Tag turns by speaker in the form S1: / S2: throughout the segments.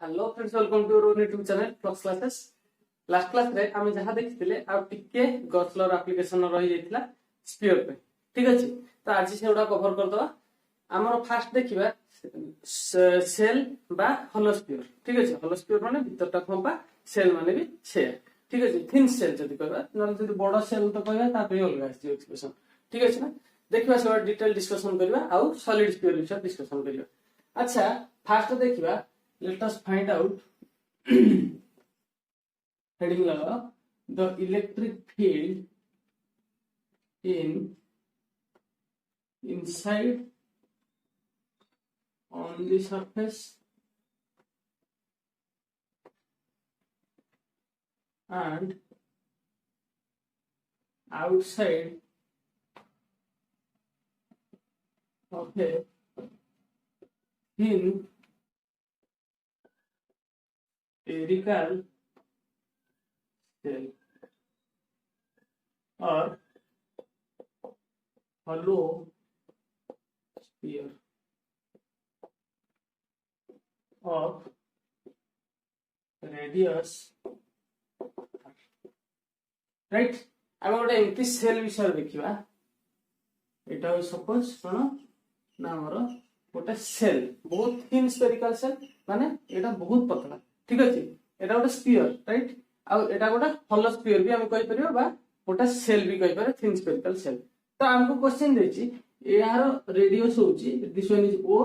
S1: Hello friends, welcome to your YouTube channel Flux Classes. Last class रे आमे जहा देखिथिले आ टिके गॉसलर एप्लीकेशन रही जाइतिला स्फीयर पे। ठीक अछि, तो आज सेउडा कवर कर दवा। हमर फास्ट देखिबा सेल बा होलो स्फीयर। ठीक अछि, होलो स्फीयर माने भीतरटा फंपा, सेल माने भी छे। ठीक अछि, थिन सेल जदी कहबा न जदी बडो सेल तो कहबा ता पे अलगा अछि एक्सप्रेशन। ठीक अछि ना, देखिबा सब डिटेल डिस्कशन करबा आ सॉलिड स्फीयर विषय डिस्कशन करबा। अच्छा, फास्ट देखिबा, let us find out heading lava the electric field in inside on the surface and outside of a thin spherical shell or hollow sphere of radius, right? आम गोटे एमती cell विषय देखा। यहाँ सपोज कौन ना आमर गोटे सेल बहुत थिन स्फेरिकल सेल माने एटा बहुत पतला। ठीक अछि, एटा गोटे स्फीयर, राइट? आ एटा गोटे होलो स्फीयर भी हम कहि परियो बा गोटे सेल भी कहि पारे, थिन स्फेरिकल सेल। तो हमको क्वेश्चन देछि यार रेडियस होछि दिस वन इज ओ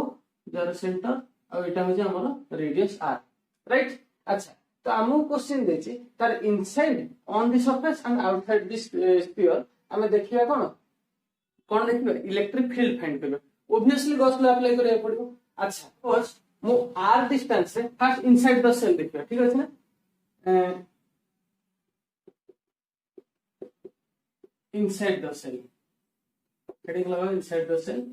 S1: जर सेंटर आ एटा होछि हमर रेडियस आर, राइट? अच्छा, तो हमको क्वेश्चन देछि तार inside on the surface and outside this sphere हमें देखिबा कोन देखिबा इलेक्ट्रिक फील्ड फाइंड करबा। ऑब्वियसली गॉस लॉ अप्लाई करे पड़िबो। अच्छा, सपोज मो आर डिस्टेंस से फर्स्ट इनसाइड द सेल देखिबा। ठीक अछि ना, इनसाइड द सेल हेडिंग लगा इनसाइड द सेल।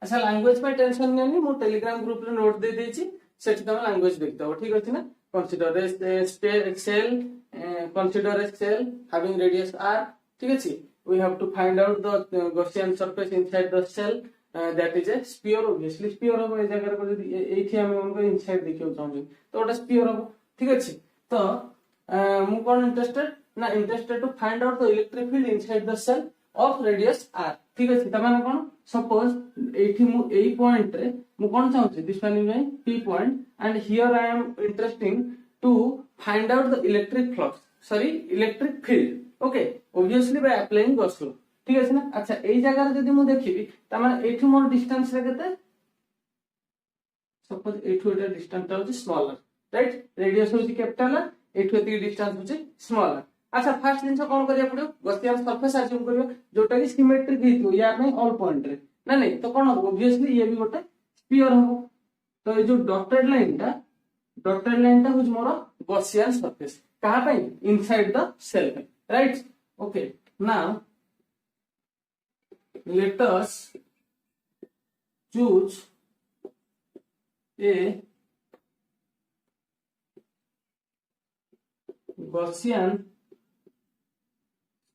S1: अच्छा, लैंग्वेज पे टेंशन नहीं, मो टेलीग्राम ग्रुप रे नोट दे देछि, सेठी तमे लैंग्वेज देखतो। ठीक अछि ना, consider a cell, consider a cell having radius r. ठीक अछि, we have to find out the Gaussian surface inside the cell, that is a sphere. Obviously sphere हो ए जगह को जदी एठी हम उनको इनसाइड देखियो चाहू तो ओटा स्फीयर हो। ठीक अछि, तो मु कोन इंटरेस्टेड ना interested to find out the electric field inside the shell of radius r. ठीक अछि, त माने कोन सपोज एठी मु एई पॉइंट रे मु कोन चाहू this one is p point and here I am interesting to find out the electric flux, sorry electric field. Okay, obviously by applying Gauss law. ठीक अछि ना। अच्छा, एई जगह रे जदी मु देखिबी त माने एठी मोर डिस्टेंस रे केते, सपोज एठू एटा डिस्टेंस ता होची स्मॉलर, राइट? रेडियस होची कैपिटल, एठू एती डिस्टेंस होची स्मॉलर। अच्छा, फर्स्ट दिन कोन करिया पड़ियो गॉसियन सरफेस अज्यूम करियो जोटा कि सिमेट्रिक हेतु या में ऑल पॉइंट रे ना नहीं तो कोन हो, ऑब्वियसली ये भी गोटे स्फीयर हो। तो ये जो डॉटेड लाइन टा होची मोर गॉसियन सरफेस कहा पे इनसाइड द सेल पे, right? Okay, now let us choose a Gaussian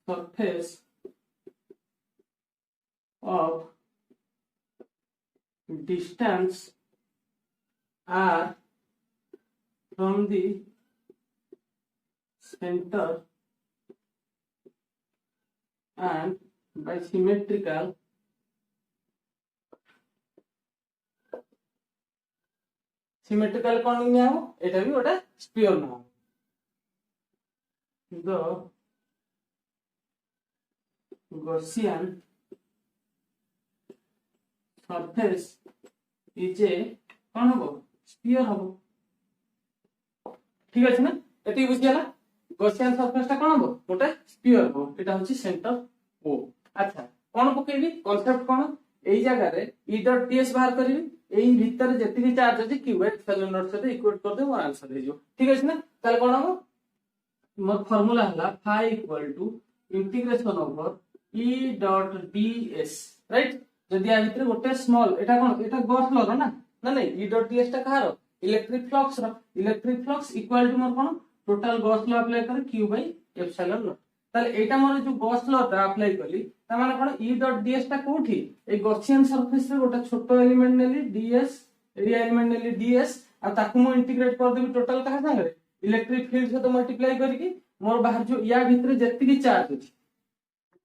S1: surface of distance r from the center and by symmetrical कौन निया हो, एटा भी गोटे स्फीयर ना। The Gaussian surface is a कौन हो स्फीयर हो। ठीक अछि ना, एती बुझियाला Gaussian surface ता कौन हो गोटे स्फीयर हो, एटा होची सेंटर ओ। अच्छा, कौन पकेबी कांसेप्ट कौन एई जगह रे ई डॉट ds बाहर करबी, एई भीतर जेतिकी चार्ज अछि q एप्सिलॉन नॉट से इक्वेट कर दे, मोर आंसर हे जो। ठीक अछि ना, ताले कोन हो मोर फार्मूला हला phi equal to integration over e dot ds, right? जदी आ भीतर गोटे स्मॉल एटा कोन एटा गॉस लॉ ना ना नहीं e डॉट ds टा कहारो इलेक्ट्रिक फ्लक्स इक्वल टू मोर कोन टोटल गॉस लॉ अप्लाई कर q बाय एप्सिलॉन नॉट। ताले एटा मोर जो गॉस लॉ टा अप्लाई करली ता माने कोन e डॉट ds टा कोठी ए गॉसियन सरफेस रे गोटे छोटो एलिमेंट नेली ds, एरिया एलिमेंट नेली ds आ ताकू मु इंटीग्रेट कर देबी टोटल कहा संगे इलेक्ट्रिक फील्ड सहित मल्टीप्लाई करके मोर बाहर जो या भितर जति चार्ज अछि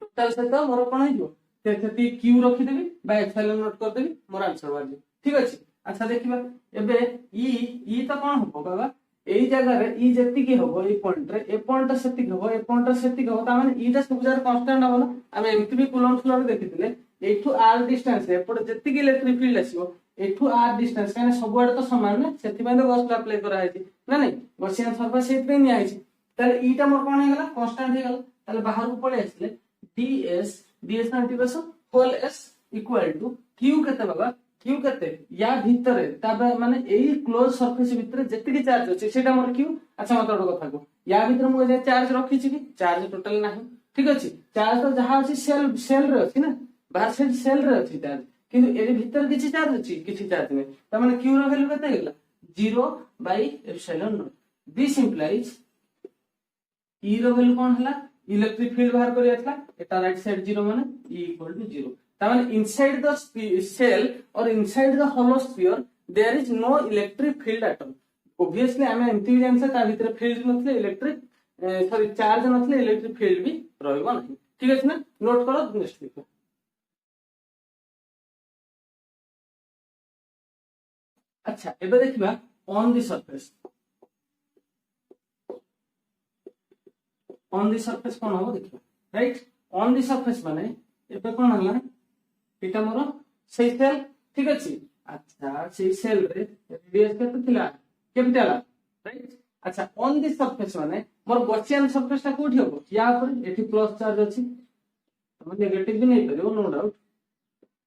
S1: टोटल सहित मोर कोन हो सेति q रखी देबी बाय एप्सिलॉन नॉट कर देबी मोर आंसर बाजी ठीक अछि। अच्छा देखिबा एबे ई तो कोन हो बाबा एई जगह रे ई जति की होबो ई पॉइंट रे ए पॉइंट सेति होबो ए पॉइंट सेति होबो ता माने ईटा सब जार कांस्टेंट होबो ना हम एमटी भी कूलम्ब फ्लो रे देखिथिले एठू r डिस्टेंस रे एपट जति की इलेक्ट्रिक फील्ड आसीबो एठू r डिस्टेंस काने सब आडे तो समान ना सेति पय तो गॉस लॉ अप्लाई करा है ना नहीं गॉसियन सरफेस सेति पे नि आइछि ताले ईटा मोर कोन हे गेला कांस्टेंट हे गेला ताले बाहर को पळे आछले ds ना integration whole s equal to q केते बाबा q केते या भितरे ताबे माने एई क्लोज सरफेस भितरे जति की चार्ज अछि सेटा मोर q। अच्छा मत ओड कथा को या भितरे मु जे चार्ज रखि छि कि चार्ज टोटल नाही ठीक अछि चार्ज तो जहा अछि सेल रे अछि ना बाहर से सेल रे अछि चार्ज किंतु एरी भीतर किछि चार्ज अछि किछि चार्ज नै त माने q रो वैल्यू केते गेला 0/ε0 दिस इंप्लाइज e रो वैल्यू कोन हला इलेक्ट्रिक फील्ड बाहर करिया था एटा राइट साइड 0 माने e इक्वल टू 0 त माने इनसाइड द सेल और inside the hollow sphere there is no electric field at all obviously हमें एमटी भी जानसे ता भीतर फील्ड नथले इलेक्ट्रिक सॉरी चार्ज नथले इलेक्ट्रिक फील्ड भी रहबो नहीं ठीक अछि ना नोट करो नेक्स्ट देखो। अच्छा एबे देखिबा ऑन द सरफेस कोन हो देखिबा राइट ऑन द सरफेस माने एबे कोन हला एटा मोर सेई सेल ठीक अछि। अच्छा सेई सेल रे रेडियस केते थिला कैपिटल राइट। अच्छा ऑन द सरफेस माने मोर गॉसियन सरफेस ता कोठी होबो या पर एठी प्लस चार्ज अछि हम नेगेटिव भी नहीं करियो नो डाउट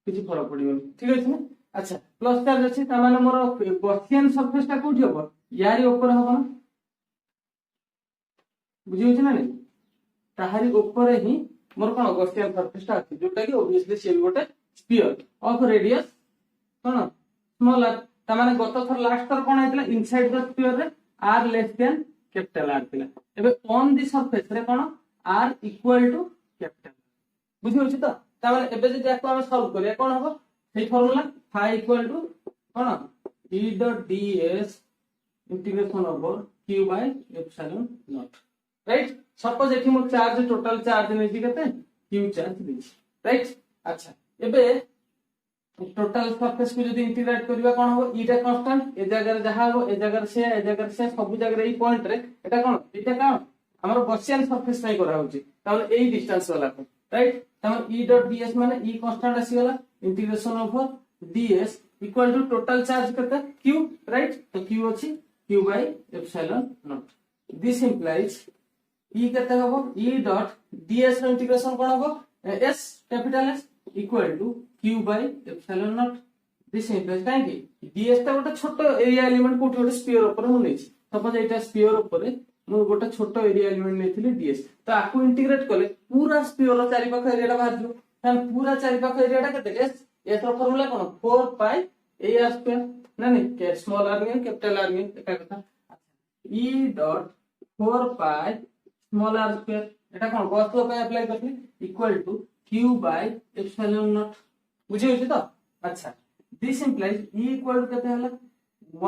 S1: किछि फरक पड़ियो ठीक अछि ना। अच्छा प्लस चार्ज अछि ता माने मोर गॉसियन सरफेस ता कोठी होबो यारी ऊपर होबो ना बुझियो छ ना नहीं ताहारी ऊपर ही मोर कोन गॉसियन सरफेस ता अछि जोटा कि ऑब्वियसली सेल गोटे sphere of radius cone smaller ता माने गत थर लास्ट थर कोन हेतला इनसाइड द स्फीयर रे r less than capital R थिला एबे ऑन द सरफेस रे कोन r इक्वल टू कैपिटल बुझियो छ त ता माने एबे जे याको हम सॉल्व करिया कोन होबो सेही फार्मूला phi इक्वल टू कोन e dot ds integration over q by epsilon naught right. Suppose एठी मो चार्ज टोटल चार्ज नै छी केते q चार्ज दै छी राइट। अच्छा एबे टोटल सरफेस को जदी इंटीग्रेट करबा कोन हो ईटा कांस्टेंट ए जगह जहा हो ए जगह से सब जगह ए पॉइंट रे एटा कोन एटा का हमर गॉसियन सरफेस नै करा होची ताले एई डिस्टेंस वाला को राइट ताले e डॉट ds माने e कांस्टेंट आसी गेला integration over ds equal to total charge केते q राइट तो q अछि q by epsilon naught this implies e केते होबो e डॉट ds रो इंटीग्रेशन कोन होबो s capital s equal to q by epsilon naught this implies काहे कि ds ता गोटे छोटो एरिया एलिमेंट कोठी गोटे स्फीयर ऊपर मु नेछि सपोज एटा स्फीयर ऊपर मु गोटे छोटो एरिया एलिमेंट नेथिले ds तो आकु इंटीग्रेट करले पूरा स्फीयर रो चारि पाख एरिया बाहर जो तान पूरा चारि पाख एरिया केते s s रो फार्मूला कोन 4 पाई a r स्क्वायर ना नहीं के स्मॉल r में कैपिटल r में एका कथा e dot 4 pi small r square एटा कोन गॉस लॉ पे अप्लाई करथि equal to q by epsilon naught बुझियो छी तो। अच्छा this implies e equal to केते हला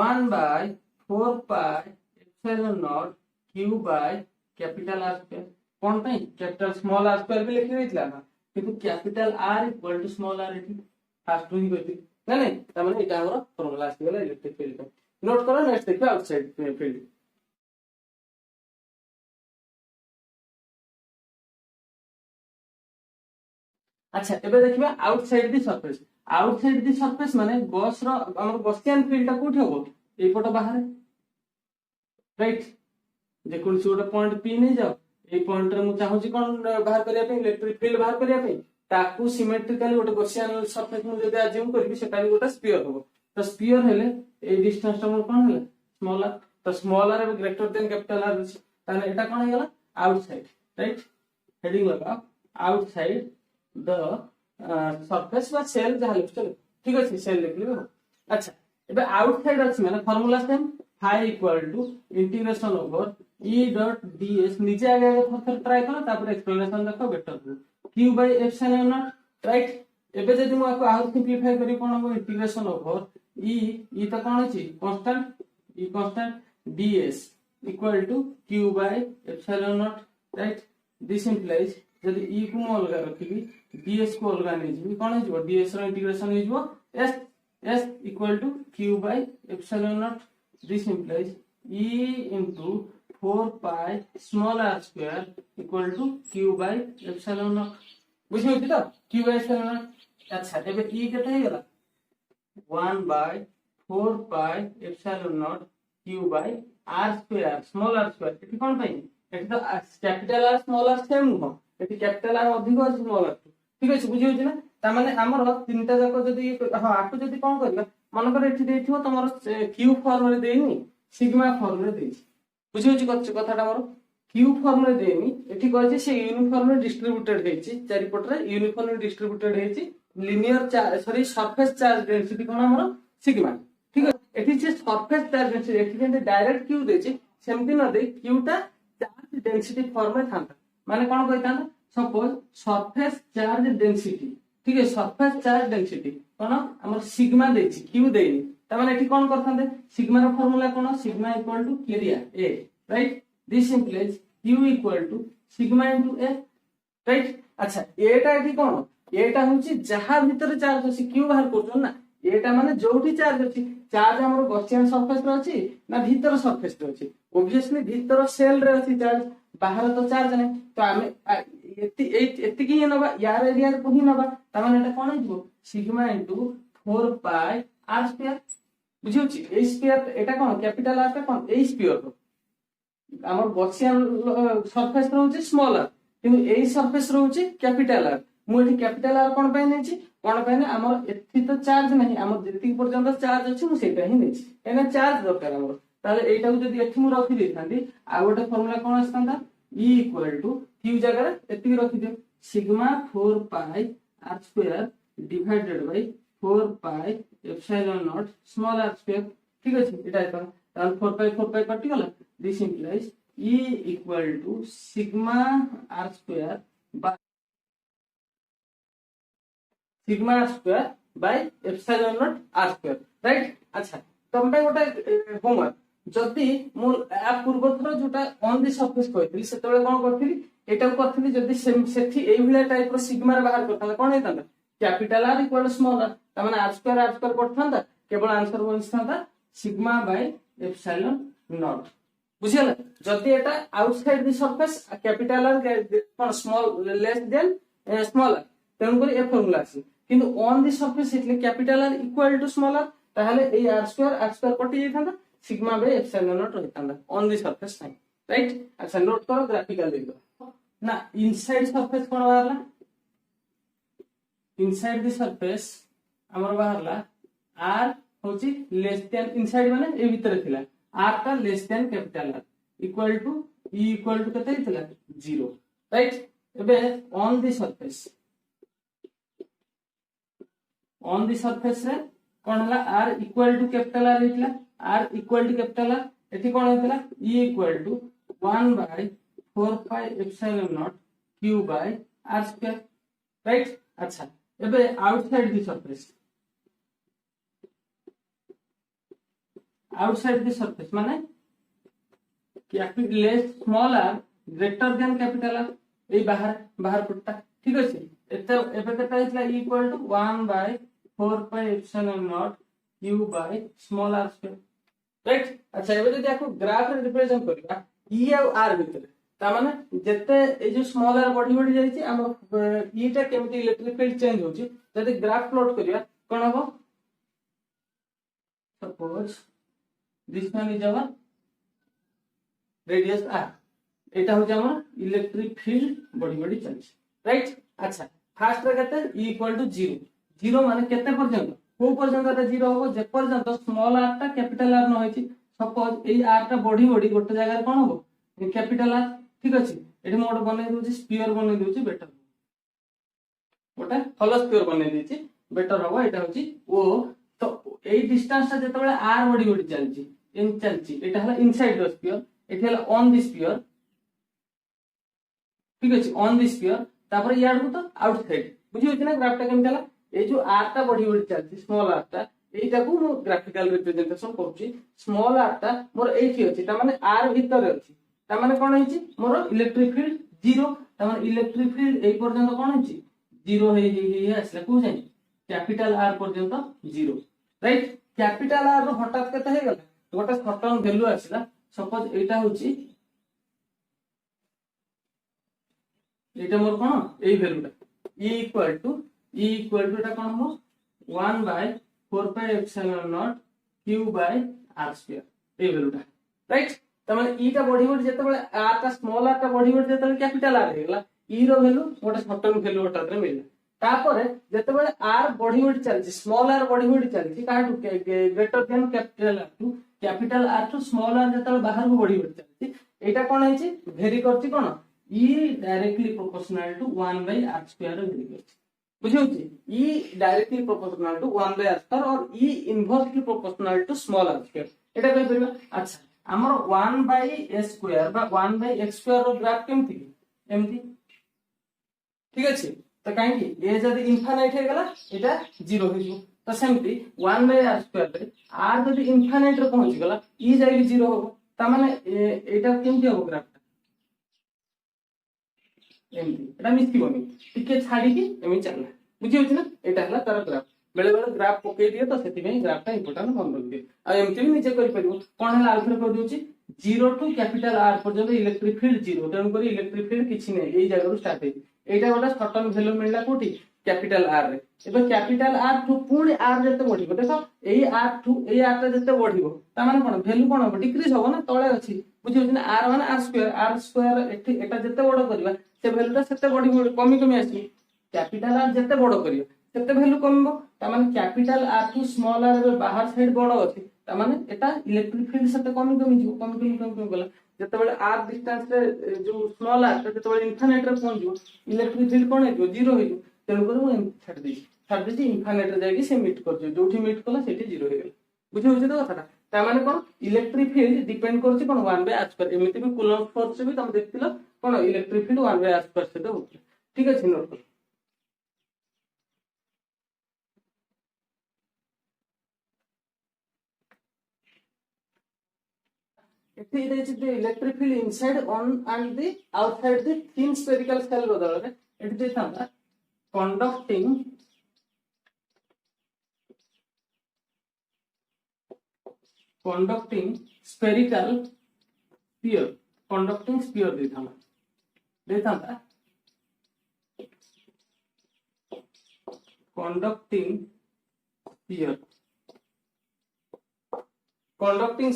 S1: 1 bye 4 pi epsilon naught q by capital r square कोन पई कैपिटल स्मॉल r स्क्वायर भी लिखि होइतला ना किंतु capital r equal to small r एठी फास्ट ही करथि ना नहीं त माने एटा हमर फार्मूला आसी गेला इलेक्ट्रिक फील्ड का नोट करो नेक्स्ट देखो आउटसाइड फील्ड। अच्छा एबे देखिबा आउटसाइड द सरफेस माने गॉस रो हमर गॉसियन फील्ड ता कोठी होबो ए पट बाहर राइट जे कोन से गोटे पॉइंट p नै जाओ ए पॉइंट रे मु चाहू छी कोन बाहर करिया पे इलेक्ट्रिक फील्ड बाहर करिया पे ताकू सिमेट्रिकली गोटे गॉसियन सरफेस मु जदि अज्यूम करबी सेटा भी गोटे स्फीयर होबो तो स्फीयर हेले ए डिस्टेंस ता कोन हेले स्मॉलर तो smaller is greater than capital R ताने एटा कोन हेला आउटसाइड राइट हेडिंग लगा आउटसाइड द सरफेस बा सेल जहा लिख चलो ठीक अछि सेल लिख लेबो। अच्छा एबे आउटसाइड अछि माने formula same phi equal to integration over e dot ds नीचे आगे थोड़ा ट्राई करो तापर एक्सप्लेनेशन देखो better q by epsilon naught right. एबे जदि मु आको आउट सिंपलीफाई करी कोन हो इंटीग्रेशन ओवर e तो कोन अछि constant E constant ds equal to q by epsilon naught, right? This implies जदि E को मु अलगा रखिबी ds को अलगा नै जिबी कोन हिजो ds रो इंटीग्रेशन हिजो s equal to q by epsilon naught. This implies E into 4 pi small r square equal to q by epsilon naught. बुझि होती तो q by epsilon naught. अच्छा एबे E केते हे गेला 1 by 4 pi epsilon naught q by r square small r square. एठी कोन पई एठी तो capital R small r same हो एठी कैपिटल R अधिक और स्मॉल r ठीक अछि बुझि होती ना ता माने हमर तीनटा जाको जदी हां आकु जदी कोन करबा मन कर एठी देथियो तमर q फॉर्म रे देनी सिग्मा फॉर्म रे देछि बुझि होछि कथाटा मोर q फॉर्म रे देनी एठी कहछि से यूनिफॉर्म रे डिस्ट्रीब्यूटेड हेछि चारि पट रे यूनिफॉर्म रे डिस्ट्रीब्यूटेड हेछि लिनियर सरफेस चार्ज डेंसिटी कोन हमर सिग्मा ठीक है एठी से सरफेस चार्ज डेंसिटी एठी जेंते डायरेक्ट q देछि सेमति न दे q टा चार्ज डेंसिटी फॉर्म में थांता माने कोन कहितांता सपोज सरफेस चार्ज डेंसिटी ठीक है सरफेस चार्ज डेंसिटी कोन हमर सिग्मा देछि q देनी त माने एठी कोन करथांते सिग्मा रो फार्मूला कोन sigma equal to area a right this implies q equal to sigma into a right अच्छा एटा एठी कोन एटा होची जहा भीतर चार्ज अछि q बाहर करछन ना एटा माने जोठी चार्ज अछि चार्ज हमर गॉसियन सरफेस रे अछि ना भीतर सरफेस रे अछि ऑब्वियसली भीतर सेल रे अछि चार्ज बाहर तो चार्ज नै तो आमे एति की नबा यार एरिया को ही नबा त माने एटा कोन हिजो sigma into 4 pi r square बुझियो छी ए स्क्वायर एटा कोन कैपिटल r का कोन ए स्क्वायर रो हमर गॉसियन सरफेस रहउची स्मॉल r किंतु ए सरफेस रहउची कैपिटल R मु एठी कैपिटल R कोन पय नै छी कोन पय नै हमर एथि तो चार्ज नहीं हमर जति पर्यंत चार्ज अछि मु सेटा ही नै छी एना चार्ज दरकार हमर ताले एटा को जदी एथि मु रखि देथांती आ गोटे फार्मूला कोन आस्तांता E इक्वल टू q जगह एति रखि दियो sigma 4 pi r square divided by 4 pi epsilon naught small r square ठीक अछि एटा त 4 पाई कटि गला this implies E equal to sigma r square by sigma r square by epsilon naught r square right अच्छा तम पे गोटे होमवर्क जदी मु आ पूर्व थरो जोटा ऑन द सरफेस कहथिली सेतबे कोन करथिली एटा को करथिली जदी सेठी एई भलिया टाइप रो सिग्मा रे बाहर करथाला कोन हेतांदा capital R equal small r त माने r स्क्वायर करथांदा केवल आंसर बनथांदा सिग्मा बाय एप्सिलॉन नॉट बुझियला जदी एटा outside the surface capital R कोन small less than small r तेन करी ए फार्मूला अछि किंतु ऑन द सरफेस इतले capital R equal to small r ताहले ए r स्क्वायर कटि जेथांदा सिग्मा बाय एप्सिलॉन नॉट रहतांदा on the surface time right अच्छा नोट करो ग्राफिकल देखो ना इनसाइड सरफेस कोन बाहरला इनसाइड द सरफेस हमर बाहरला r होची लेस देन इनसाइड माने ए भीतर थिला r का less than capital R equal to e equal to कते थिला 0 राइट एबे ऑन द सरफेस रे कोन हला r equal to capital R हितला r equal to capital R एठी कोन हेतला e equal to 1 bye 4 pi epsilon naught q by r square right अच्छा एबे आउटसाइड द सरफेस माने capital less small r greater than capital R ए बाहर पट्टा ठीक अछि एते एबे कता हितला e equal to 1 bye 4 pi epsilon naught q by small r square right अच्छा एबे जदी आको ग्राफ रे रिप्रेजेंट करबा e और r भीतर ता माने जते ए जो स्मॉल r बढ़ी जाई छी हम e टा केमिति इलेक्ट्रिक फील्ड चेंज होची जदी ग्राफ प्लॉट करिया कोन हबो suppose this one is our radius r एटा हो जा हमर इलेक्ट्रिक फील्ड बढ़ी चलछि राइट अच्छा फर्स्ट रे कते e इक्वल टू 0 माने केते पर्यंत को पर्यंत एटा 0 होबो जे पर्यंत स्मॉल r टा कैपिटल R न होइछि सपोज एई r टा बढ़ी गोटे जगह कोन होबो कैपिटल R ठीक अछि एठी मोड बनै दोछि स्फीयर बनै दोछि बेटर गोटे हॉलो स्फीयर बनै दिछि बेटर होबो एटा होछि ओ तो एई डिस्टेंस ता जेतबेले r बढ़ी चलछि इन चलछि एटा हला इनसाइड द स्फीयर एठी हला ऑन द स्फीयर ठीक अछि ऑन द स्फीयर तापर याड को तो आउटसाइड बुझि होछि ना ग्राफ टा केम चला ए जो r टा बढ़ी चलछि स्मॉल r टा এইটা को मु ग्राफिकल रिप्रेजेंटेशन करूची स्मॉल r टा मोर एठी अछि ता माने r भीतर अछि ता माने कोन हिची मोर इलेक्ट्रिक फील्ड 0 ता माने इलेक्ट्रिक फील्ड ए पर्यंत कोन हिची 0 हे आसला को जाय कैपिटल R पर्यंत 0 राइट कैपिटल R रो हठात केते हे गेला गोटे सर्टेन वैल्यू आसला सपोज एटा होची एटा मोर कोन ए वैल्यूटा e इक्वल टू एटा कोन हो 1 bye 4 pi epsilon naught q by r square ए वैल्यूटा राइट त माने e टा बढ़ी बढ़ी जते बेले r टा स्मॉल r टा बढ़ी बढ़ी जते बेले कैपिटल R हेला e रो वैल्यू गोटे सर्टेन वैल्यू हठात रे मिलला तापर जते बेले r बढ़ी बढ़ी चलछि स्मॉल r बढ़ी बढ़ी चलछि काटू greater than capital R to small r जते बाहर को बढ़ी बढ़ी चलछि एटा कोन हेछि वेरी करछि कोन e directly proportional to 1 by r square vary करछि बुझियोछि e directly proportional to 1 by r square और e inversely proportional to small r square एटा कहि परबा अच्छा हमर 1 बाय s स्क्वायर बा 1 bye x square rho graph केमथि एमथि ठीक अछि तो काहे ए जदी इनफाइनाइट हे गेला एटा 0 हो जिवो तो सेमति 1 बाय r स्क्वायर रे r जदी इनफाइनाइट रे पहुंच गेला e जाई 0 हो ता माने एटा केमथि हो ग्राफ एमती एटा मिथिबोनी टिके छाडी की एमि चलना बुझि होछि ना एटा हला तार ग्राफ बेले बेले ग्राफ पके दिए तो सेति में ग्राफ ता इंपोर्टेंट मन रख दिए आ एमती भी नीचे करि परिबो कोन हला आउथरे कर दोछि 0 टू कैपिटल R पर्यंत इलेक्ट्रिक फील्ड 0 तेन करी इलेक्ट्रिक फील्ड किछि नै एई जगह रु स्टार्ट हे एटा गोटा सर्टेन वैल्यू मिलला कोठी कैपिटल R रे एबे कैपिटल R टू पूर्ण R जते बढ़िबो देखो एई R टू एई R ता जते बढ़िबो ता माने कोन वैल्यू कोन हो डिक्रीज हो ना तळे अछि बुझि होछि ना R माने R स्क्वायर एठी एटा जते बड़ करबा से वैल्यूटा सेते बढ़ी कमी कमी आसी कैपिटल R जते बड़ करियो सेते वैल्यू कमबो ता माने capital R to small r रे बाहर साइड बड़ अछि ता माने एटा इलेक्ट्रिक फील्ड सेते कमी कमी जिवो कमी गला जते बेले r डिस्टेंस रे जो स्मॉल r जते बेले इनफाइनाइट रे पहुंच जिवो इलेक्ट्रिक फील्ड कोन हेजो 0 हेजो तेनु कर मु छाड़ देछि इनफाइनाइट रे जाई से मीट कर जोठी मीट कला सेठी 0 हे गेला बुझि होछि तो कथाटा ता माने कोन इलेक्ट्रिक फील्ड डिपेंड करछि कोन 1 बाय r स्क्वायर एमिति भी कूलम्ब फोर्स भी तुम देखतिलो कोन electric field 1 by r square से होछि ठीक अछि नोट कर it is the electric field inside on and the outside the thin spherical shell बदल रे इट दे था conducting spherical sphere देता conducting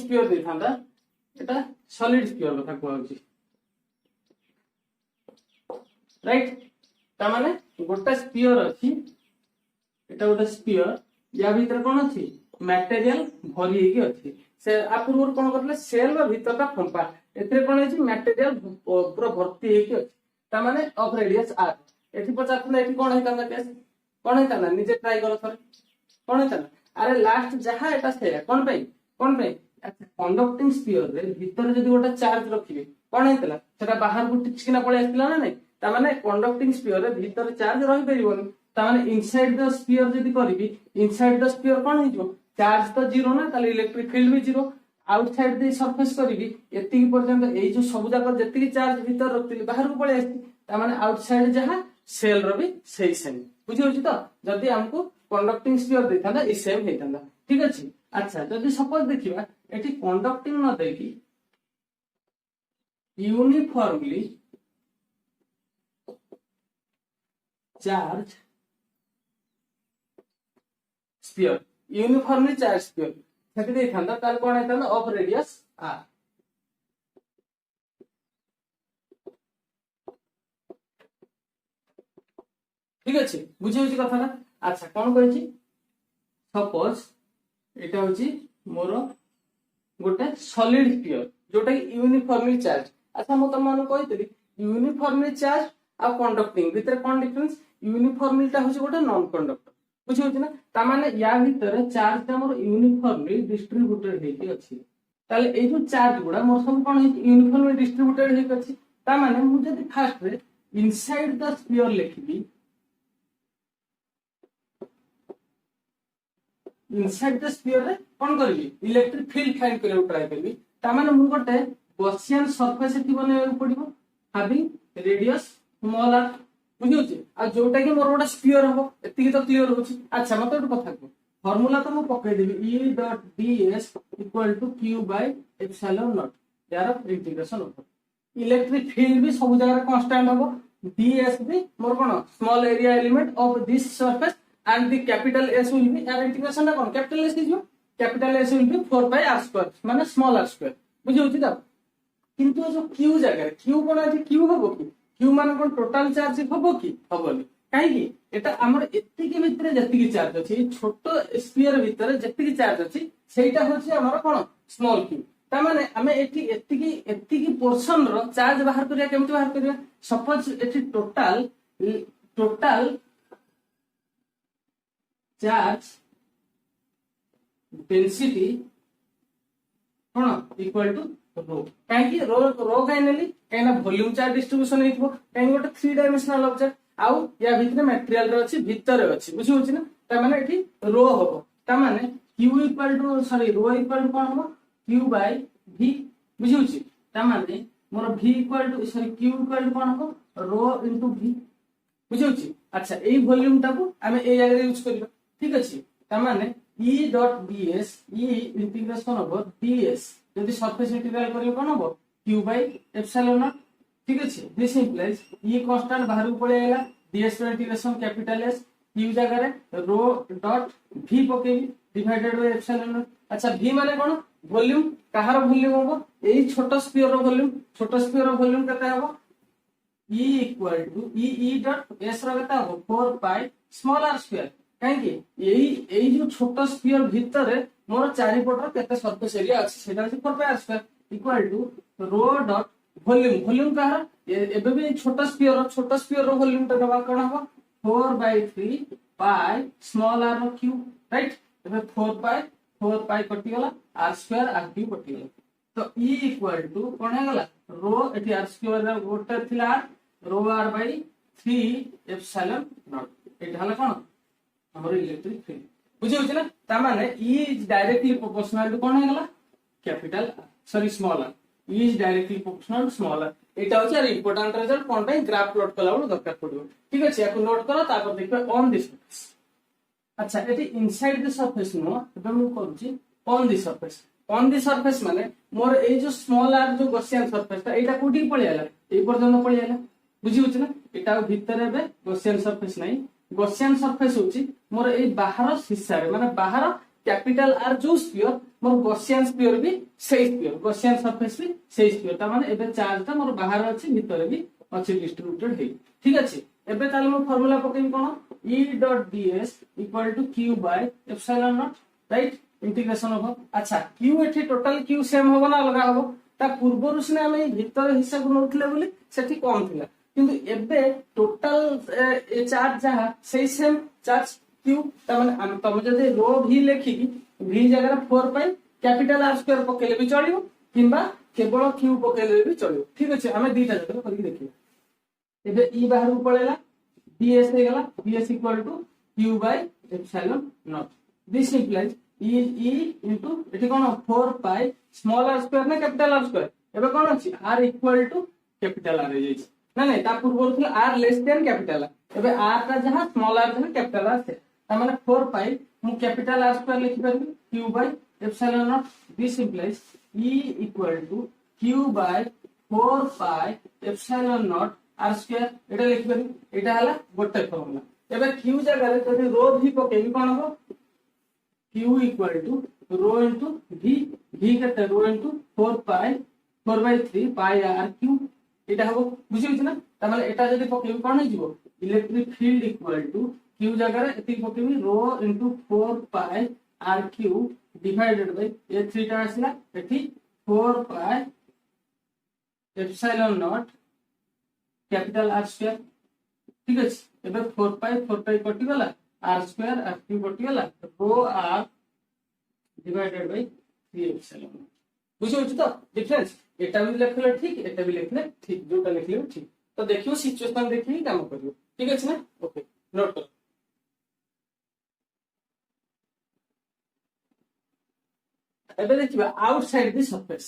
S1: sphere देता एटा सॉलिड स्फीयर कथा कहउची राइट ता माने गोटा स्फीयर अछि एटा गोटा स्फीयर या भीतर कोन अछि मटेरियल भरी हेकी अछि से आपुर कोन करले सेल वा भीतरटा फंपा एतरे कोन अछि मटेरियल पूरा भर्ती हेकी अछि ता माने ऑफ रेडियस r एठी पचाथले एठी कोन हेता केस कोन हेता निजे ट्राई करो थरे कोन हेता अरे लास्ट जहा एटा से कोन पे अच्छा कंडक्टिंग स्फीयर रे भीतर जदी गोटा चार्ज रखिबे कोन हेतला सेटा बाहर को टिचकिना पळे आस्तिला ना नै ता माने कंडक्टिंग स्फीयर रे भीतर चार्ज रहि परिबोनी ता माने इनसाइड द स्फीयर जदी करबी इनसाइड द स्फीयर कोन हिजो चार्ज तो 0 ना ताले इलेक्ट्रिक फील्ड भी 0 आउटसाइड द सरफेस करबी एतिकी पर्यंत एई जो सब जाक जतिकी चार्ज भीतर रखतिली बाहर को पळे आस्ति ता माने आउटसाइड जहा सेल रो भी सही सेम बुझि होछि तो जदी हमको कंडक्टिंग स्फीयर देथांदा ई सेम हेतांदा ठीक अछि अच्छा जदी सपोज देखिबा एठी कंडक्टिंग न देकी uniformly charge sphere uniformly charge sphere सेठी देथांदा ताल कोन हेतांदा ऑफ रेडियस r ठीक अछि बुझि होछि कथा ना अच्छा कोन कहछि सपोज एटा होछि मोर गोटे सॉलिड स्फीयर जोटा यूनिफॉर्मली चार्ज अच्छा मु तुम मानु कहितली यूनिफॉर्मली चार्ज आ कंडक्टिंग भीतर कोन डिफरेंस यूनिफॉर्मली ता होछि गोटे नॉन कंडक्टर बुझि होछि ना ता माने या भीतर चार्ज ता मोर यूनिफॉर्मली डिस्ट्रीब्यूटेड हेकी अछि ताले ए जो चार्ज गुडा मोर सब कोन यूनिफॉर्मली डिस्ट्रीब्यूटेड हेकी अछि ता माने मु जदी फास्ट रे इनसाइड द स्फीयर लिखबी इनसाइड द स्फीयर रे कोन करबी इलेक्ट्रिक फील्ड फाइंड करबो ट्राई करबी ता माने मु गोटे गॉसियन सरफेस एठी बनेबा पड़िबो हैविंग रेडियस स्मॉल आर बुझियोछि आ जोटा कि मोर गोटे स्फीयर हबो एतिकी तो क्लियर होछि। अच्छा मते गोटे कथा को फार्मूला तो मु पकै देबी E dot ds equal to q by epsilon naught यार इंटीग्रेशन होबो इलेक्ट्रिक फील्ड भी सब जगह कांस्टेंट होबो ds भी मोर कोन small area element of this surface and the capital S will be यार इंटीग्रेशन ना कोन capital S is capital S will be 4 by r square माने स्मॉल r स्क्वायर बुझियोछि त किंतु जो q जगह q कोन अछि q होबो कि q मान कोन टोटल चार्ज होबो कि होबोनी काहे कि एटा हमर एत्तिके भितरे जत्तिके चार्ज अछि छोटो स्फीयर भितरे जत्तिके चार्ज अछि सेटा होछि हमर कोन स्मॉल q ता माने हमें एठी एत्तिकी पोर्शन रो चार्ज बाहर करिया केमति बाहर करिया सपोज एठी टोटल चार्ज डेंसिटी कोन इक्वल टू रो काहे कि रो काइनली काइना वॉल्यूम चार्ज डिस्ट्रीब्यूशन हेतबो काहे गोटे 3 डायमेंशनल ऑब्जेक्ट आउ या भितरे मटेरियल रो अछि भितरे अछि बुझि होछि ना ता माने एठी रो होबो ता माने q equal to sorry rho equal to कोन होबो q बाय v बुझि होछि ता माने मोर v equal to sorry q equal to कोन होबो रो इनटू v बुझि होछि। अच्छा एई वॉल्यूम टाको हमें ए जगह यूज करबा ठीक अछि ता माने E dot ds E integration over ds यदि सरफेस इंटीग्रल करियो कोन होबो q बाय एप्सिलॉन नॉट ठीक अछि दिस इंप्लाइज E कांस्टेंट बाहर पळे आला ds integration capital S q जगह रे रो डॉट v पकेबी डिवाइडेड बाय एप्सिलॉन नॉट। अच्छा v माने कोन वॉल्यूम कहार वॉल्यूम होबो एई छोटो स्फीयर रो वॉल्यूम कते होबो E equal to E dot S रो कते होबो 4 पाई स्मॉल r स्क्वायर काहे कि एई जो छोटो स्फीयर भितरे मोर चारि पटर केते सरफेस एरिया अछि सेटा अछि 4 pi r square equal to rho dot volume कहार एबे भी छोटो स्फीयर रो वॉल्यूम त दबा कोन होबो 4/3 पाई स्मॉल r रो क्यूब राइट एबे 4 पाई कटि गला r स्क्वायर r क्यूब कटि गला तो E इक्वल टू कोन हे गला रो एठी r स्क्वायर रो गोटे थिला रो r बाय 3 एप्सिलॉन नॉट एटा हला कोन हमर इलेक्ट्रिक फील्ड बुझि होछि ना ता माने E is directly proportional to कोन हे गला capital sorry small r E is directly proportional to small r एटा होछि आर इंपोर्टेंट रिजल्ट कोन पे ग्राफ प्लॉट कला बड दरकार पड़िबो ठीक अछि याको नोट करो तापर देखबे ऑन दिस सरफेस। अच्छा एटी इनसाइड द सरफेस नो एबे मु कहूछि ऑन द सरफेस माने मोर ए जो स्मॉल r जो गॉसियन सरफेस ता एटा कोठी पळि आला ए पर्यंत पळि आला बुझि होछि ना एटा भितर एबे गॉसियन सरफेस नै गॉसियन सरफेस होछि मोर ए बाहर हिस्सा रे माने बाहर कैपिटल R जो स्फीयर मोर गॉसियन स्फीयर भी सेही स्फीयर गॉसियन सरफेस भी सेही स्फीयर ता माने एबे चार्ज ता मोर बाहर अछि भितर भी अछि डिस्ट्रीब्यूटेड हे ठीक अछि एबे ताले मो फार्मूला पकेबी कोन E dot ds equal to q by epsilon naught right integration होबो। अच्छा q एठी टोटल q सेम होबो ना अलगा होबो ता पूर्वरु सिना हम भितर हिस्सा को नोटले बोली सेठी कम थिला किंतु एबे टोटल ए चार्ज जहा सेही सेम चार्ज q ता माने तमे जदि रो v लेखि v जगह 4 पाई कैपिटल R स्क्वायर पकेले भी चलियो किंबा केवल q पकेले भी चलियो ठीक अछि हमें दीटा जगह करके देखियो एबे E बाहर को पळेला ds हे गला ds equal to q by epsilon naught this implies E into एठी कोन 4 पाई स्मॉल r स्क्वायर ना कैपिटल R स्क्वायर एबे कोन अछि r equal to capital R हे जाई ना नहीं ता पूर्व थिला r less than capital R एबे r का जहां स्मॉल r जहां कैपिटल R से ता माने 4 पाई मु कैपिटल R स्क्वायर लिखि परबी q by epsilon naught this implies E equal to q by 4 pi epsilon naught r square एटा लिखि परबी एटा हला गोटे फार्मूला एबे q जगह रे जदि रो v पकेबी कोन हो q इक्वल टू रो इनटू v कते रो इनटू 4/3 पाई r क्यूब एटा हो बुझि होछि ना त माने एटा जदि पकेबी कोन हो जिवो electric field equal to q जगह रे एति पकेबी rho into 4 pi r cube divided by ए 3 टा आसला एति 4 pi epsilon naught capital R square ठीक अछि एबे 4 पाई कटि गला R स्क्वायर r क्यूब कटि गला रो r डिवाइडेड बाय 3 एप्सिलॉन बुझि होछि तो डिफरेंस एटा भी लिखले ठीक एटा भी लिखले ठीक जोटा लिखले ठीक तो देखियो सिचुएशन देखि काम करियो ठीक अछि ना ओके नोट करो एबे देखिबा outside the surface,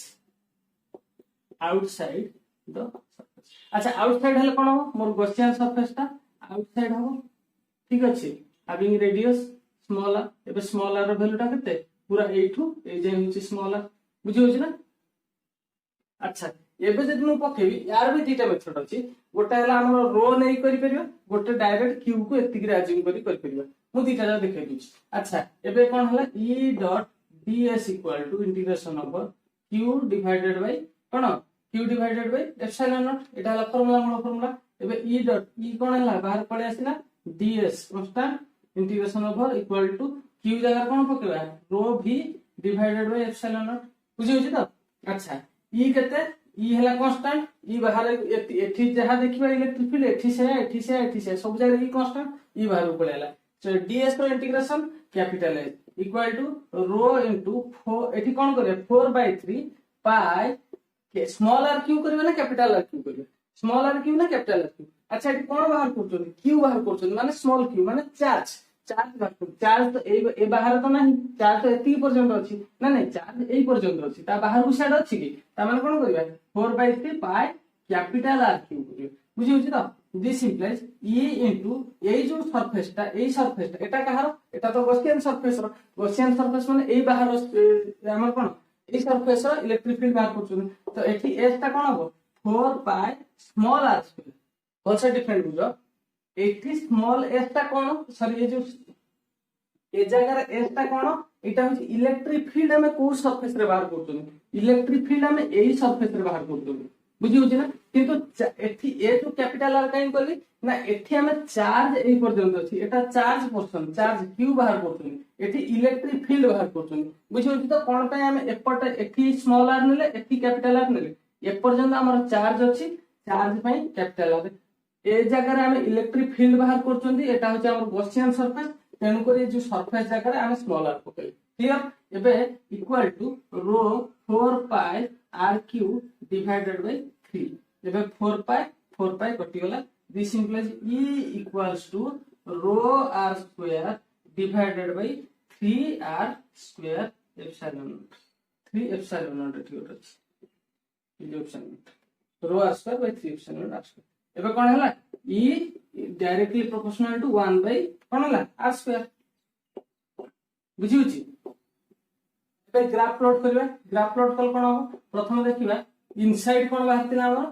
S1: outside the surface. अच्छा आउटसाइड हले कोन हो मोर गॉसियन सरफेस ता आउटसाइड हो, ठीक अछि। हैविंग रेडियस स्मॉल आर, एबे स्मॉल आर रो वैल्यू ता केते पूरा एठू ए जे होची स्मॉल आर, बुझि होची ना। अच्छा एबे जदि मु पकेबी यार भी दीटा मेथड अछि, गोटे हला हमर रो नै करि परिबा, गोटे डायरेक्ट क्यू को एतिक रे अज्यूम करि परिबा। मु दीटा जा देखै दिछि। अच्छा एबे कोन हला e dot ds equal to integration over q divided by कोन q divided by epsilon naught, एटा हला फार्मूला मूल फार्मूला। एबे e डॉट e कोन हला बाहर पळे आसिना ds constant integration over equal to q जगह कोन पकेबा रो v divided by epsilon naught, बुझि होछि त। अच्छा e केते e हला कांस्टेंट, e बाहर एठी जहा देखिबा इलेक्ट्रिक फील्ड एठी से सब जगह e कांस्टेंट, e बाहर पळेला। सो ds रो integration capital H equal to रो इनटू 4 एठी कोन करे 4/3 पाई के स्मॉल r क्यू करबे ना कैपिटल r क्यू करबे, स्मॉल r क्यू ना कैपिटल r क्यू। अच्छा एठी कोन बाहर करछन क्यू बाहर करछन माने स्मॉल क्यू माने चार्ज, चार्ज बाहर कर, चार्ज तो ए बाहर तो नहीं, चार्ज तो एती पर्यंत अछि ना नहीं, चार्ज एई पर्यंत अछि ता बाहर को साइड अछि कि ता माने कोन करबा 4/3 पाई कैपिटल r क्यू करबे, बुझि होछि त। दिस इंप्लाइज e इनटू ए जो सरफेस ता एई सरफेस ता एटा कहार एटा तो गॉसियन सरफेस रो, गॉसियन सरफेस माने एई बाहर हमर कोन एई सरफेस रो इलेक्ट्रिक फील्ड बाहर करछन। तो एठी s ता कोन हो 4 pi small r square, also different बुझो। एठी स्मॉल s ता कोन सॉरी ए जो ए जगह s ता कोन एटा होछि इलेक्ट्रिक फील्ड हमें को सरफेस रे बाहर करछन, इलेक्ट्रिक फील्ड हमें एई सरफेस रे बाहर करछन, बुझि होछि ना। किंतु एठी ए टू कैपिटल आर काइन करली ना एठी हमें चार्ज एई पर्यंत अछि, एटा चार्ज पर्सन चार्ज क्यू बाहर करछन, एठी इलेक्ट्रिक फील्ड बाहर करछन, बुझि होछि त। कोन पे हमें एपट एठी स्मॉल आर नेले एठी कैपिटल आर नेले, ए पर्यंत हमर चार्ज अछि, चार्ज पई कैपिटल आर ए जगह रे हमें इलेक्ट्रिक फील्ड बाहर करछन, एटा होछि हमर गॉसियन सरफेस, तेनु करी जो सरफेस जगह रे हमें स्मॉल आर पकई क्लियर। एबे equal to rho 4 pi r cube divided by 3, एबे 4 पाई कटि गला। This implies e equals to rho r square divided by 3r square epsilon naught, 3 epsilon naught एठी होत अछि epsilon naught rho r square by 3 epsilon naught r square. एबे कोन हला e directly proportional to 1 by कोन हला r square, बुझि होछि। एबे ग्राफ प्लॉट करबा, ग्राफ प्लॉट कल कोन हो प्रथम देखिबा इनसाइड कोन बाहरतिला हमर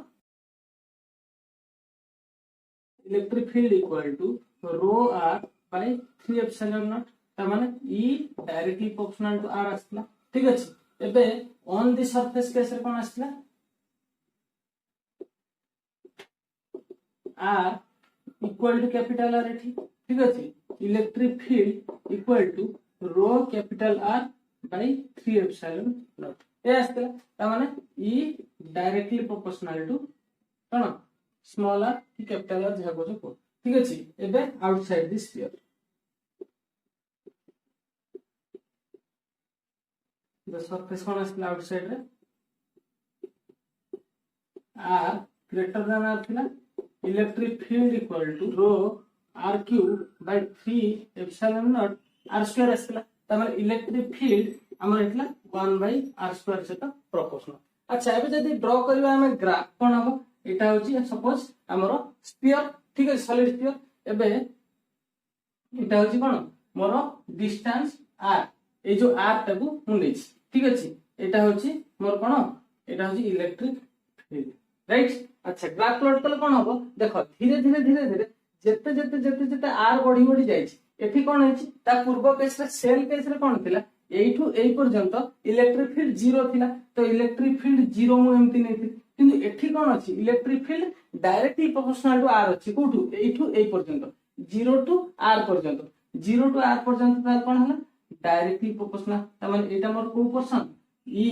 S1: electric field equal to rho r by 3 epsilon naught, त माने e directly proportional to r आस्ला, ठीक अछि। एबे ऑन द सरफेस केस रे कोन आस्ला r equal to capital R एठी, ठीक अछि। Electric field equal to rho capital R by 3 epsilon naught ए आस्ला, त माने e directly proportional to cone small r की कैपिटल R जहा को, ठीक अछि। एबे outside this sphere the surface कोन आस्ला आउटसाइड रे r ग्रेटर देन r थिला, electric field equal to rho r cube by 3 epsilon naught r square आस्ला, त माने इलेक्ट्रिक फील्ड हमर एतला 1 बाय r स्क्वायर सेटा प्रोपोर्शनल। अच्छा एबे जदी ड्रा करबा हमें ग्राफ कोन हो एटा होची सपोज हमरो स्फीयर, ठीक अछि सॉलिड स्फीयर। एबे एटा होची कोन मोर डिस्टेंस r, ए जो r ताकू मु लेछि, ठीक अछि। एटा होची मोर कोन एटा होची इलेक्ट्रिक फील्ड, राइट। अच्छा ग्राफ प्लॉट कले कोन हो देखो धीरे धीरे जेते जेते जेते जेते r बढ़ी बढ़ी जाइछि, एठी कोन हेछि ता पूर्व केस रे सेल केस रे कोन थिला एठू एई पर्यंत इलेक्ट्रिक फील्ड 0 थिला, तो इलेक्ट्रिक फील्ड 0 मु एम्ति नै थि, किंतु एठी कोन अछि electric field directly proportional to r अछि, कोठू एठू एई पर्यंत 0 टू r पर्यंत, 0 टू r पर्यंत तार कोन हला डायरेक्टली प्रोपोर्शनल, त माने एटा मोर को पर्सन e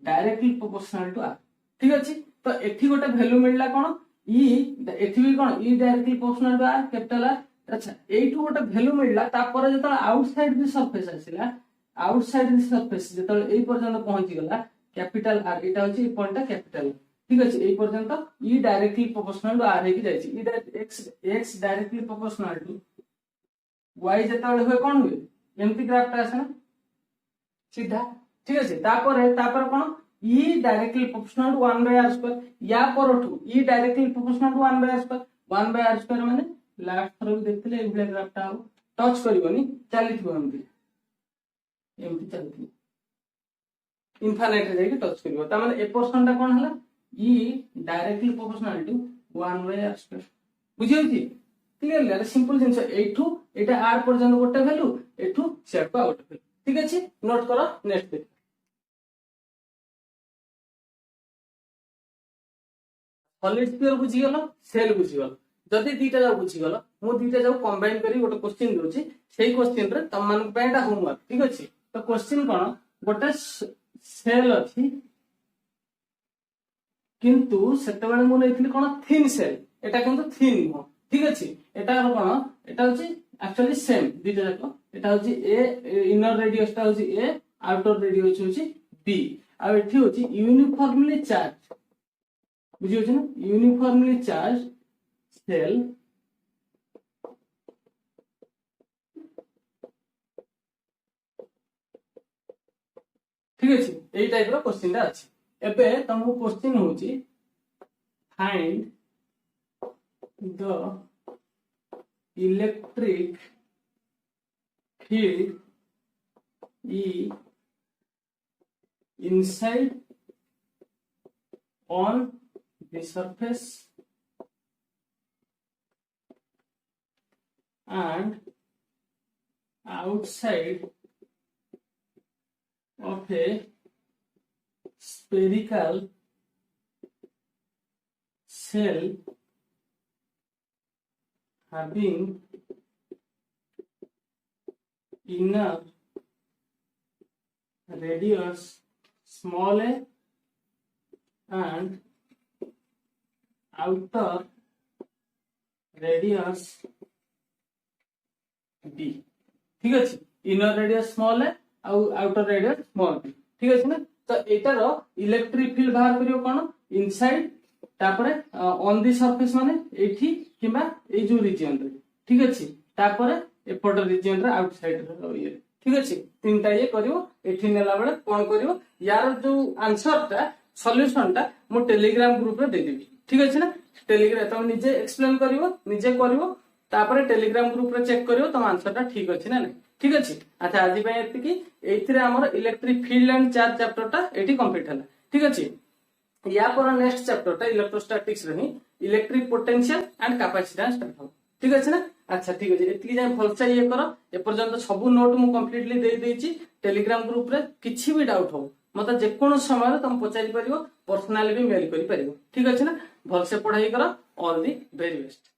S1: directly proportional to r, ठीक अछि। तो एठी गोटे वैल्यू मिलला कोन e एठी भी कोन e directly proportional to r capital R। अच्छा एठू गोटे वैल्यू मिलला तापर जत आउटसाइड द सरफेस आसिला, आउटसाइड द सरफेस जत एई पर्यंत पहुंची गला कैपिटल R, एटा होची ए पॉइंट कैपिटल, ठीक अछि। एई पर्यंत e directly proportional to r हे कि जायछि, e x directly proportional to y जत होय कोन होय एम्ति ग्राफ ता आसे ना, सीधा ठीक अच्छे तापर कौन ई डायरेक्टली प्रोपोर्शनल टू 1/r²। या परठू ई directly proportional to 1/r²। 1/r² माने लास्ट थरो भी देखथिले ए ब्लैक ग्राफटा हो टच करबोनी चलीथिबो एमती चलती इनफाइनाइट रे जाके टच करबो ता माने ए पोर्शन टा कोन हला ई डायरेक्टली प्रोपोर्शनल टू 1/r²। बुझियो छी क्लियरली अरे सिंपल जिंस एठू एटा r पर्यंत गोटे वैल्यू एठू सेट को आउट वैल्यू ठीक अछि नोट करो नेक्स्ट देख सॉलिड स्फीयर बुझी गलो सेल बुझी गलो जदी दीटा जाऊ बुझी गलो मु दीटा जाऊ कंबाइन करी गोटे क्वेश्चन दोची सेही क्वेश्चन रे तम मान पेटा होमवर्क ठीक अछि तो क्वेश्चन कोन गोटे सेल अछि किंतु सेते बेले मु नैथिली कोन थिन सेल एटा किंतु थिन हो ठीक अछि एटा कोन एटा होची एक्चुअली सेम दीटा जाको एटा होची ए इनर रेडियस टा होची ए आउटर रेडियस होची बी आ एठी होची यूनिफॉर्मली चार्ज बुझी होची ना यूनिफॉर्मली चार्ज सेल ठीक अछि एई टाइप रो क्वेश्चन टा अछि एबे तमको क्वेश्चन होची find the electric field E inside on the surface and outside of a spherical shell having inner radius small a and outer radius b ठीक अछि इनर रेडियस स्मॉल है outer radius small b ठीक अछि ना तो एटार electric field बाहर करियो कोन इनसाइड तापरे ऑन दी सरफेस माने एठी किबा ए जो रीजन रे ठीक अछि तापरे एपट रीजन रे आउटसाइड रे ये ठीक अछि तीनटा ये करियो एठी नेला बेले कोन करियो यार जो आंसर टा सॉल्यूशन टा मो टेलीग्राम ग्रुप रे दे देबी ठीक अछि ना टेलीग्राम तुम निजे एक्सप्लेन करियो निजे करियो तापरे टेलीग्राम ग्रुप रे चेक करियो तुम आंसर टा ठीक अछि ना नहीं ठीक अछि अच्छा आज पे एति की एथिरे हमर electric field and charge chapter टा एठी कंप्लीट हला ठीक अछि या पर नेक्स्ट चैप्टर टा इलेक्ट्रोस्टैटिक्स रे electric potential and capacitance start हो ठीक अछि ना अच्छा ठीक अछि एति जाय फलसा ये करो ए पर्यंत सब नोट मु कंप्लीटली दे देछि टेलीग्राम ग्रुप रे किछि भी डाउट हो मते जे कोन समय तुम पचारि परियो पर्सनली भी मेल करि परियो ठीक अछि ना भलसे पढ़ाई करो ऑल दी वेरी बेस्ट।